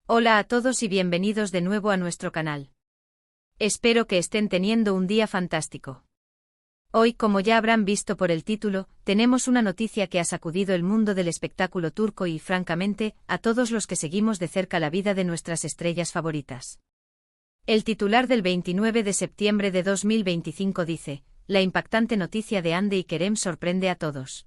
Hola a todos y bienvenidos de nuevo a nuestro canal. Espero que estén teniendo un día fantástico. Hoy, como ya habrán visto por el título, tenemos una noticia que ha sacudido el mundo del espectáculo turco y, francamente, a todos los que seguimos de cerca la vida de nuestras estrellas favoritas. El titular del 29 de septiembre de 2025 dice: la impactante noticia de Hande y Kerem sorprende a todos.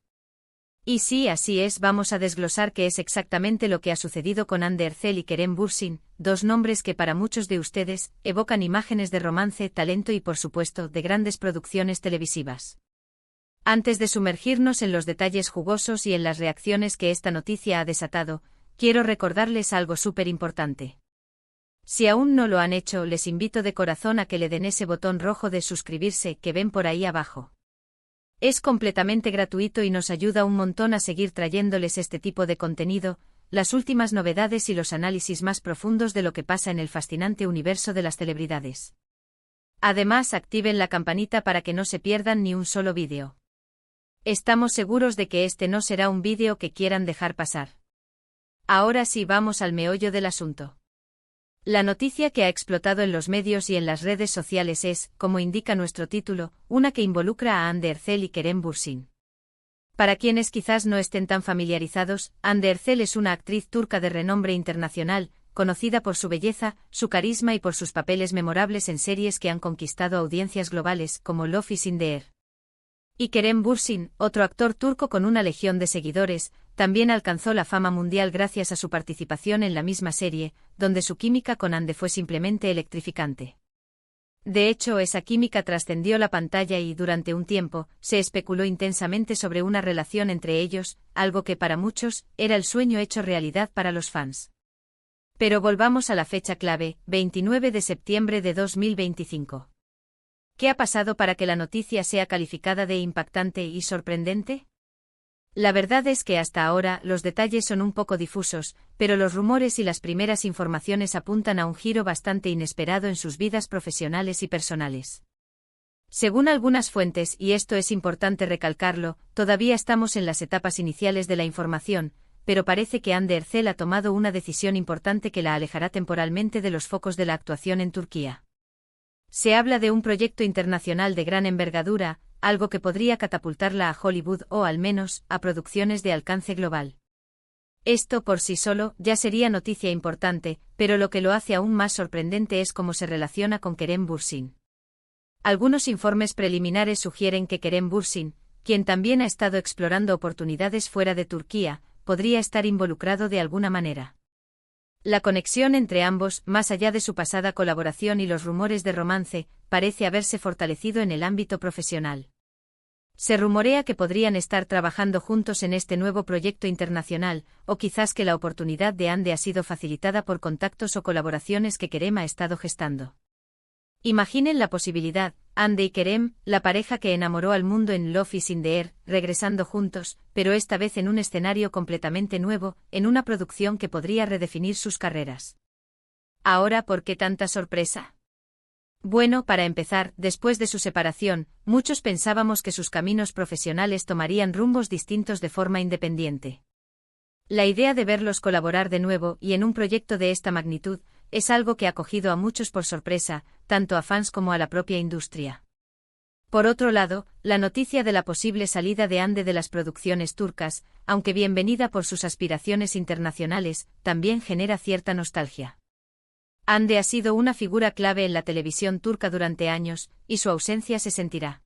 Y sí, así es, vamos a desglosar qué es exactamente lo que ha sucedido con Hande Erçel y Kerem Bürsin, dos nombres que para muchos de ustedes evocan imágenes de romance, talento y por supuesto de grandes producciones televisivas. Antes de sumergirnos en los detalles jugosos y en las reacciones que esta noticia ha desatado, quiero recordarles algo súper importante. Si aún no lo han hecho, les invito de corazón a que le den ese botón rojo de suscribirse que ven por ahí abajo. Es completamente gratuito y nos ayuda un montón a seguir trayéndoles este tipo de contenido, las últimas novedades y los análisis más profundos de lo que pasa en el fascinante universo de las celebridades. Además, activen la campanita para que no se pierdan ni un solo vídeo. Estamos seguros de que este no será un vídeo que quieran dejar pasar. Ahora sí, vamos al meollo del asunto. La noticia que ha explotado en los medios y en las redes sociales es, como indica nuestro título, una que involucra a Hande Erçel y Kerem Bürsin. Para quienes quizás no estén tan familiarizados, Hande Erçel es una actriz turca de renombre internacional, conocida por su belleza, su carisma y por sus papeles memorables en series que han conquistado audiencias globales, como Love is in the Air. Y Kerem Bürsin, otro actor turco con una legión de seguidores, también alcanzó la fama mundial gracias a su participación en la misma serie, donde su química con Hande fue simplemente electrificante. De hecho, esa química trascendió la pantalla y, durante un tiempo, se especuló intensamente sobre una relación entre ellos, algo que para muchos era el sueño hecho realidad para los fans. Pero volvamos a la fecha clave, 29 de septiembre de 2025. ¿Qué ha pasado para que la noticia sea calificada de impactante y sorprendente? La verdad es que hasta ahora los detalles son un poco difusos, pero los rumores y las primeras informaciones apuntan a un giro bastante inesperado en sus vidas profesionales y personales. Según algunas fuentes, y esto es importante recalcarlo, todavía estamos en las etapas iniciales de la información, pero parece que Hande Erçel ha tomado una decisión importante que la alejará temporalmente de los focos de la actuación en Turquía. Se habla de un proyecto internacional de gran envergadura, algo que podría catapultarla a Hollywood o, al menos, a producciones de alcance global. Esto por sí solo ya sería noticia importante, pero lo que lo hace aún más sorprendente es cómo se relaciona con Kerem Bürsin. Algunos informes preliminares sugieren que Kerem Bürsin, quien también ha estado explorando oportunidades fuera de Turquía, podría estar involucrado de alguna manera. La conexión entre ambos, más allá de su pasada colaboración y los rumores de romance, parece haberse fortalecido en el ámbito profesional. Se rumorea que podrían estar trabajando juntos en este nuevo proyecto internacional, o quizás que la oportunidad de Hande ha sido facilitada por contactos o colaboraciones que Kerem ha estado gestando. Imaginen la posibilidad: Hande y Kerem, la pareja que enamoró al mundo en Love is in the Air, regresando juntos, pero esta vez en un escenario completamente nuevo, en una producción que podría redefinir sus carreras. Ahora, ¿por qué tanta sorpresa? Bueno, para empezar, después de su separación, muchos pensábamos que sus caminos profesionales tomarían rumbos distintos de forma independiente. La idea de verlos colaborar de nuevo y en un proyecto de esta magnitud es algo que ha cogido a muchos por sorpresa, tanto a fans como a la propia industria. Por otro lado, la noticia de la posible salida de Hande de las producciones turcas, aunque bienvenida por sus aspiraciones internacionales, también genera cierta nostalgia. Hande ha sido una figura clave en la televisión turca durante años, y su ausencia se sentirá.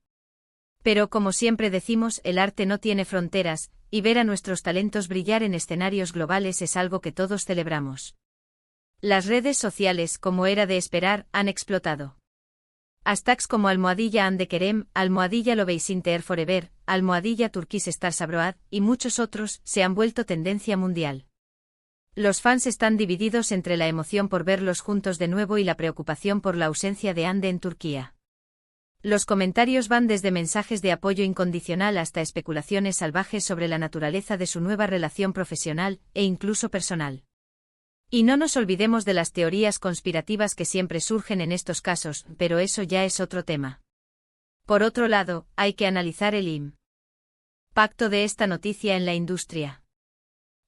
Pero como siempre decimos, el arte no tiene fronteras, y ver a nuestros talentos brillar en escenarios globales es algo que todos celebramos. Las redes sociales, como era de esperar, han explotado. Hashtags como #Hande Kerem, #Love is in the Air Forever, #Turkish Stars Abroad, y muchos otros, se han vuelto tendencia mundial. Los fans están divididos entre la emoción por verlos juntos de nuevo y la preocupación por la ausencia de Hande en Turquía. Los comentarios van desde mensajes de apoyo incondicional hasta especulaciones salvajes sobre la naturaleza de su nueva relación profesional, e incluso personal. Y no nos olvidemos de las teorías conspirativas que siempre surgen en estos casos, pero eso ya es otro tema. Por otro lado, hay que analizar el impacto de esta noticia en la industria.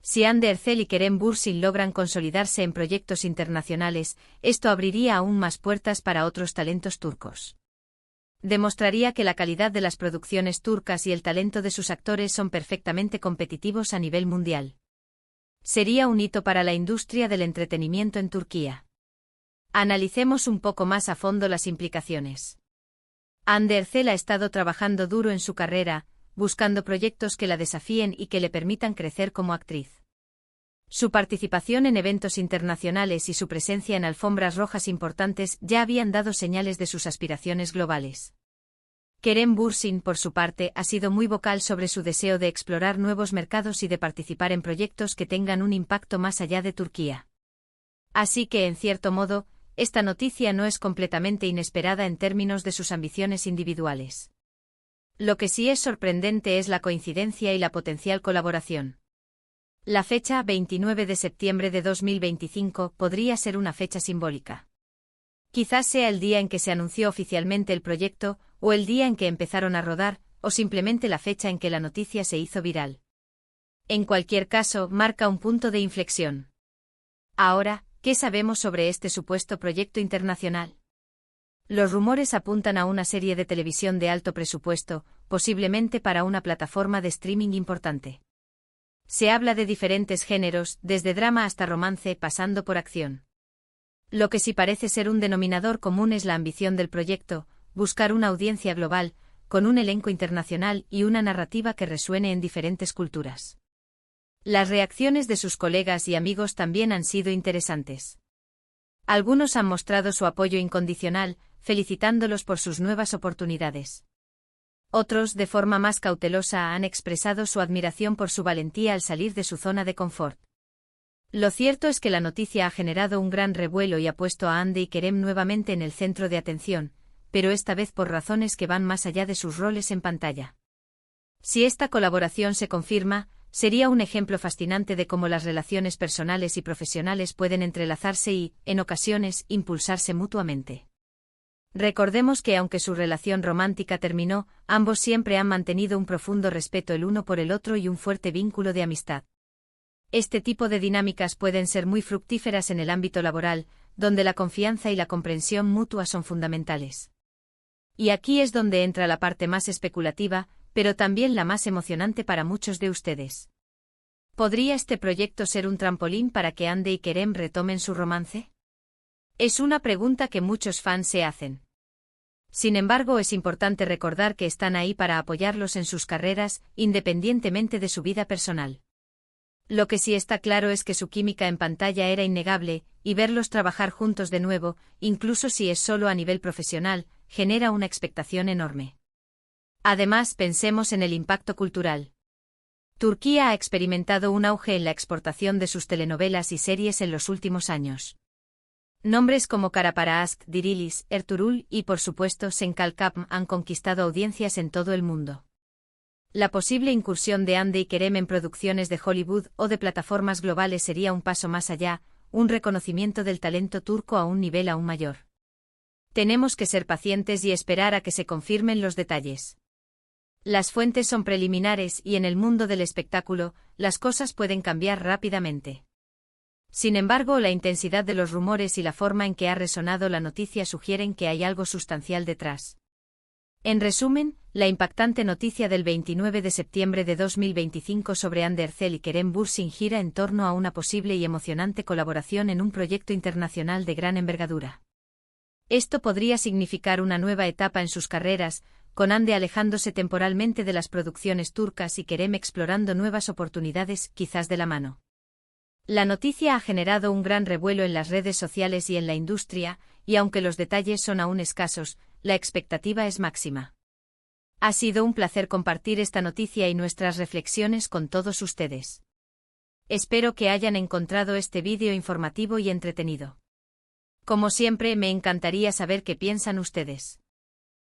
Si Hande Erçel y Kerem Bürsin logran consolidarse en proyectos internacionales, esto abriría aún más puertas para otros talentos turcos. Demostraría que la calidad de las producciones turcas y el talento de sus actores son perfectamente competitivos a nivel mundial. Sería un hito para la industria del entretenimiento en Turquía. Analicemos un poco más a fondo las implicaciones. Hande Erçel ha estado trabajando duro en su carrera, buscando proyectos que la desafíen y que le permitan crecer como actriz. Su participación en eventos internacionales y su presencia en alfombras rojas importantes ya habían dado señales de sus aspiraciones globales. Kerem Bürsin, por su parte, ha sido muy vocal sobre su deseo de explorar nuevos mercados y de participar en proyectos que tengan un impacto más allá de Turquía. Así que, en cierto modo, esta noticia no es completamente inesperada en términos de sus ambiciones individuales. Lo que sí es sorprendente es la coincidencia y la potencial colaboración. La fecha 29 de septiembre de 2025 podría ser una fecha simbólica. Quizás sea el día en que se anunció oficialmente el proyecto, o el día en que empezaron a rodar, o simplemente la fecha en que la noticia se hizo viral. En cualquier caso, marca un punto de inflexión. Ahora, ¿qué sabemos sobre este supuesto proyecto internacional? Los rumores apuntan a una serie de televisión de alto presupuesto, posiblemente para una plataforma de streaming importante. Se habla de diferentes géneros, desde drama hasta romance, pasando por acción. Lo que sí parece ser un denominador común es la ambición del proyecto, buscar una audiencia global, con un elenco internacional y una narrativa que resuene en diferentes culturas. Las reacciones de sus colegas y amigos también han sido interesantes. Algunos han mostrado su apoyo incondicional, felicitándolos por sus nuevas oportunidades. Otros, de forma más cautelosa, han expresado su admiración por su valentía al salir de su zona de confort. Lo cierto es que la noticia ha generado un gran revuelo y ha puesto a Hande y Kerem nuevamente en el centro de atención, pero esta vez por razones que van más allá de sus roles en pantalla. Si esta colaboración se confirma, sería un ejemplo fascinante de cómo las relaciones personales y profesionales pueden entrelazarse y, en ocasiones, impulsarse mutuamente. Recordemos que aunque su relación romántica terminó, ambos siempre han mantenido un profundo respeto el uno por el otro y un fuerte vínculo de amistad. Este tipo de dinámicas pueden ser muy fructíferas en el ámbito laboral, donde la confianza y la comprensión mutua son fundamentales. Y aquí es donde entra la parte más especulativa, pero también la más emocionante para muchos de ustedes. ¿Podría este proyecto ser un trampolín para que Hande y Kerem retomen su romance? Es una pregunta que muchos fans se hacen. Sin embargo, es importante recordar que están ahí para apoyarlos en sus carreras, independientemente de su vida personal. Lo que sí está claro es que su química en pantalla era innegable, y verlos trabajar juntos de nuevo, incluso si es solo a nivel profesional, genera una expectación enorme. Además, pensemos en el impacto cultural. Turquía ha experimentado un auge en la exportación de sus telenovelas y series en los últimos años. Nombres como Kara Para Aşk, Dirilis, Ertuğrul y, por supuesto, Senkalkapm han conquistado audiencias en todo el mundo. La posible incursión de Hande y Kerem en producciones de Hollywood o de plataformas globales sería un paso más allá, un reconocimiento del talento turco a un nivel aún mayor. Tenemos que ser pacientes y esperar a que se confirmen los detalles. Las fuentes son preliminares y en el mundo del espectáculo, las cosas pueden cambiar rápidamente. Sin embargo, la intensidad de los rumores y la forma en que ha resonado la noticia sugieren que hay algo sustancial detrás. En resumen, la impactante noticia del 29 de septiembre de 2025 sobre Hande Erçel y Kerem Bürsin gira en torno a una posible y emocionante colaboración en un proyecto internacional de gran envergadura. Esto podría significar una nueva etapa en sus carreras, con Hande alejándose temporalmente de las producciones turcas y Kerem explorando nuevas oportunidades, quizás de la mano. La noticia ha generado un gran revuelo en las redes sociales y en la industria, y aunque los detalles son aún escasos, la expectativa es máxima. Ha sido un placer compartir esta noticia y nuestras reflexiones con todos ustedes. Espero que hayan encontrado este vídeo informativo y entretenido. Como siempre, me encantaría saber qué piensan ustedes.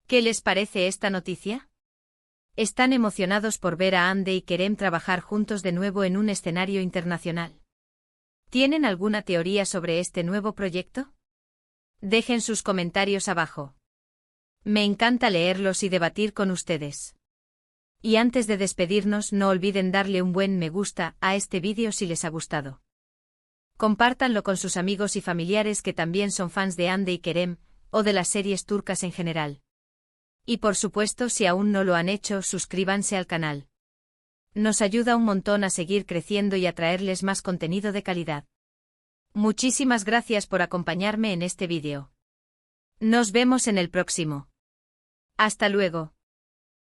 ¿Qué les parece esta noticia? ¿Están emocionados por ver a Hande y Kerem trabajar juntos de nuevo en un escenario internacional? ¿Tienen alguna teoría sobre este nuevo proyecto? Dejen sus comentarios abajo. Me encanta leerlos y debatir con ustedes. Y antes de despedirnos, no olviden darle un buen me gusta a este vídeo si les ha gustado. Compártanlo con sus amigos y familiares que también son fans de Hande y Kerem, o de las series turcas en general. Y por supuesto, si aún no lo han hecho, suscríbanse al canal. Nos ayuda un montón a seguir creciendo y a traerles más contenido de calidad. Muchísimas gracias por acompañarme en este vídeo. Nos vemos en el próximo. Hasta luego.